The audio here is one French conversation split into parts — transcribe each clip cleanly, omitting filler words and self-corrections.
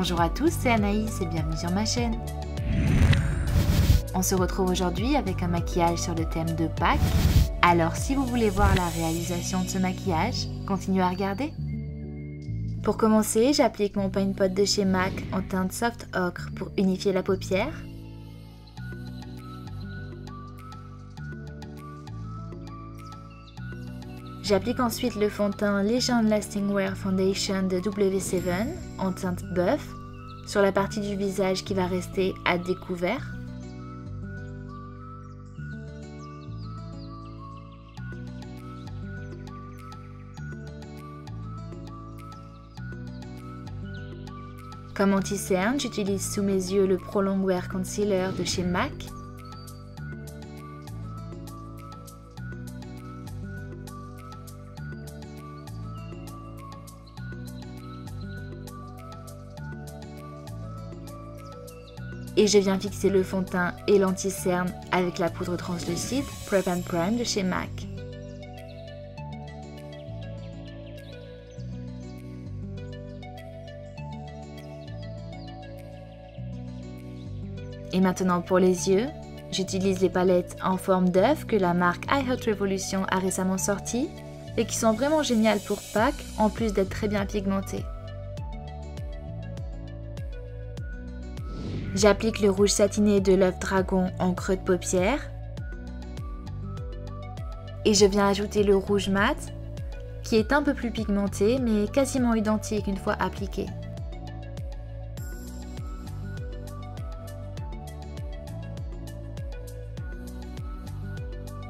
Bonjour à tous, c'est Anaïs et bienvenue sur ma chaîne. On se retrouve aujourd'hui avec un maquillage sur le thème de Pâques. Alors si vous voulez voir la réalisation de ce maquillage, continuez à regarder. Pour commencer, j'applique mon paint pot de chez MAC en teinte soft ocre pour unifier la paupière. J'applique ensuite le fond de teint Legend Lasting Wear Foundation de W7 en teinte buff sur la partie du visage qui va rester à découvert. Comme anti-cerne, j'utilise sous mes yeux le Pro Longwear Concealer de chez MAC. Et je viens fixer le fond de teint et l'anti-cerne avec la poudre translucide Prep and Prime de chez MAC. Et maintenant pour les yeux, j'utilise les palettes en forme d'œuf que la marque I Heart Revolution a récemment sorties et qui sont vraiment géniales pour Pâques en plus d'être très bien pigmentées. J'applique le rouge satiné de l'œuf dragon en creux de paupière et je viens ajouter le rouge mat qui est un peu plus pigmenté mais quasiment identique une fois appliqué.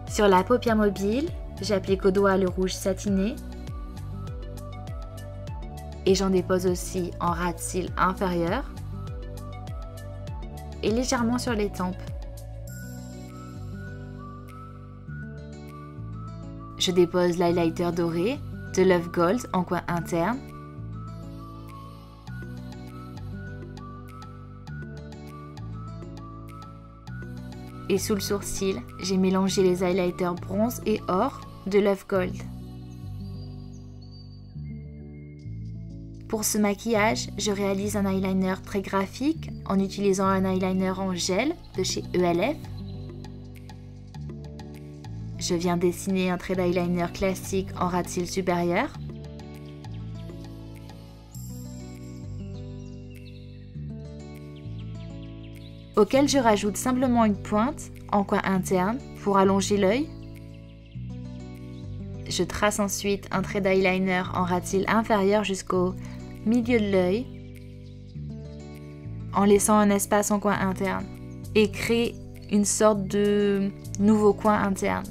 Sur la paupière mobile, j'applique au doigt le rouge satiné et j'en dépose aussi en ras de cils inférieur et légèrement sur les tempes. Je dépose l'highlighter doré de Love Gold en coin interne. Et sous le sourcil, j'ai mélangé les highlighters bronze et or de Love Gold. Pour ce maquillage, je réalise un eyeliner très graphique en utilisant un eyeliner en gel de chez ELF. Je viens dessiner un trait d'eyeliner classique en ras de cils supérieur. Auquel je rajoute simplement une pointe en coin interne pour allonger l'œil. Je trace ensuite un trait d'eyeliner en ras de cils inférieur jusqu'au milieu de l'œil en laissant un espace en coin interne et crée une sorte de nouveau coin interne.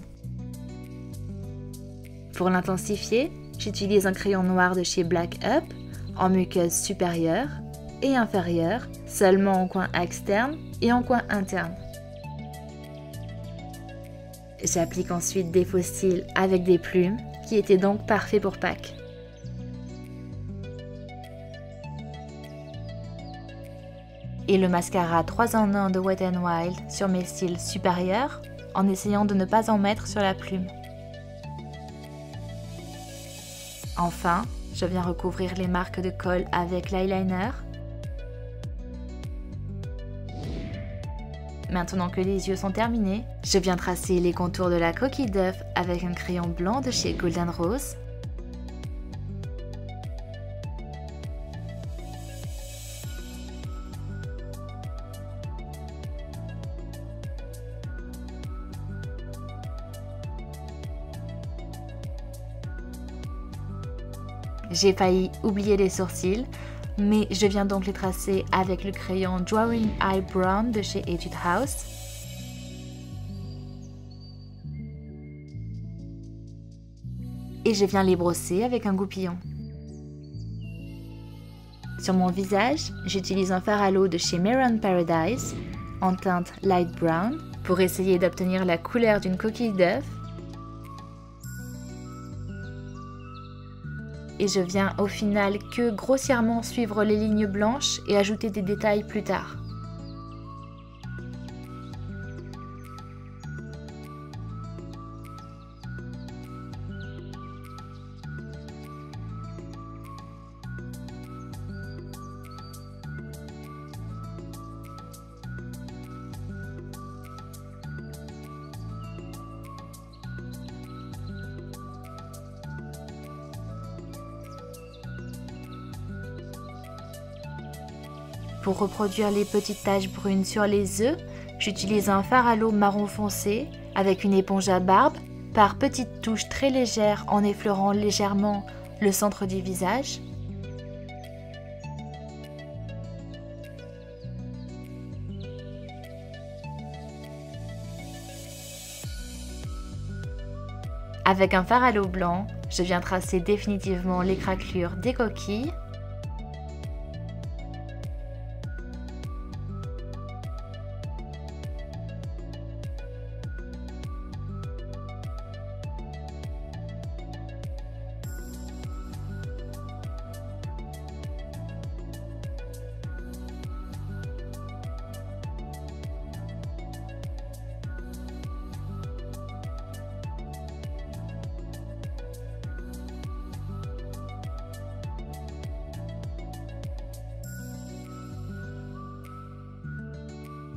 Pour l'intensifier, j'utilise un crayon noir de chez Black Up en muqueuse supérieure et inférieure, seulement en coin externe et en coin interne. J'applique ensuite des faux cils avec des plumes qui étaient donc parfaits pour Pâques. Et le mascara 3 en 1 de Wet n Wild sur mes cils supérieurs en essayant de ne pas en mettre sur la plume. Enfin, je viens recouvrir les marques de colle avec l'eyeliner. Maintenant que les yeux sont terminés, je viens tracer les contours de la coquille d'œuf avec un crayon blanc de chez Golden Rose. J'ai failli oublier les sourcils, mais je viens donc les tracer avec le crayon Drawing Eye Brown de chez Etude House. Et je viens les brosser avec un goupillon. Sur mon visage, j'utilise un fard à l'eau de chez Maroon Paradise en teinte Light Brown pour essayer d'obtenir la couleur d'une coquille d'œuf. Et je viens au final que grossièrement suivre les lignes blanches et ajouter des détails plus tard. Pour reproduire les petites taches brunes sur les œufs, j'utilise un fard à l'eau marron foncé avec une éponge à barbe par petites touches très légères en effleurant légèrement le centre du visage. Avec un fard à l'eau blanc, je viens tracer définitivement les craquelures des coquilles.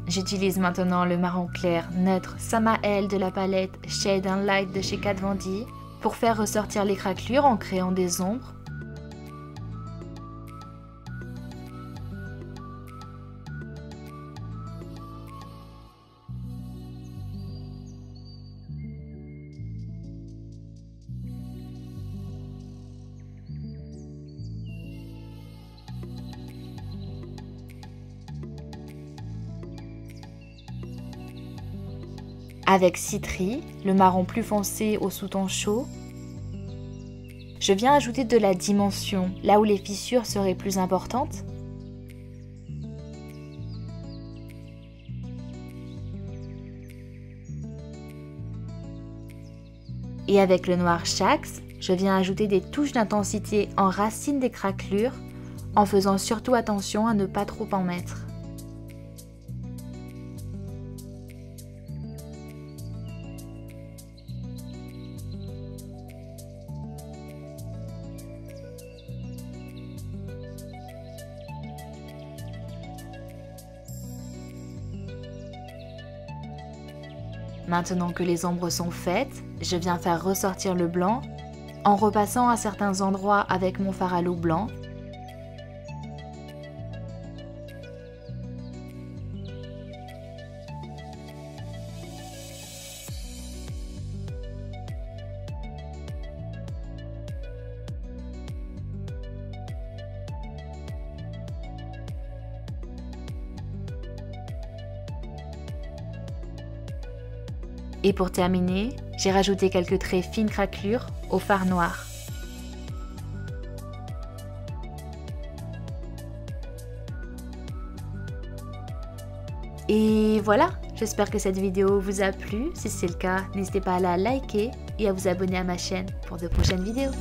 J'utilise maintenant le marron clair neutre Samael de la palette Shade and Light de chez Kat Von D pour faire ressortir les craquelures en créant des ombres. Avec Citri, le marron plus foncé au sous-ton chaud, je viens ajouter de la dimension là où les fissures seraient plus importantes. Et avec le noir Shax, je viens ajouter des touches d'intensité en racine des craquelures, en faisant surtout attention à ne pas trop en mettre. Maintenant que les ombres sont faites, je viens faire ressortir le blanc en repassant à certains endroits avec mon fard à l'eau blanc. Et pour terminer, j'ai rajouté quelques traits fines craquelures au fard noir. Et voilà, j'espère que cette vidéo vous a plu. Si c'est le cas, n'hésitez pas à la liker et à vous abonner à ma chaîne pour de prochaines vidéos.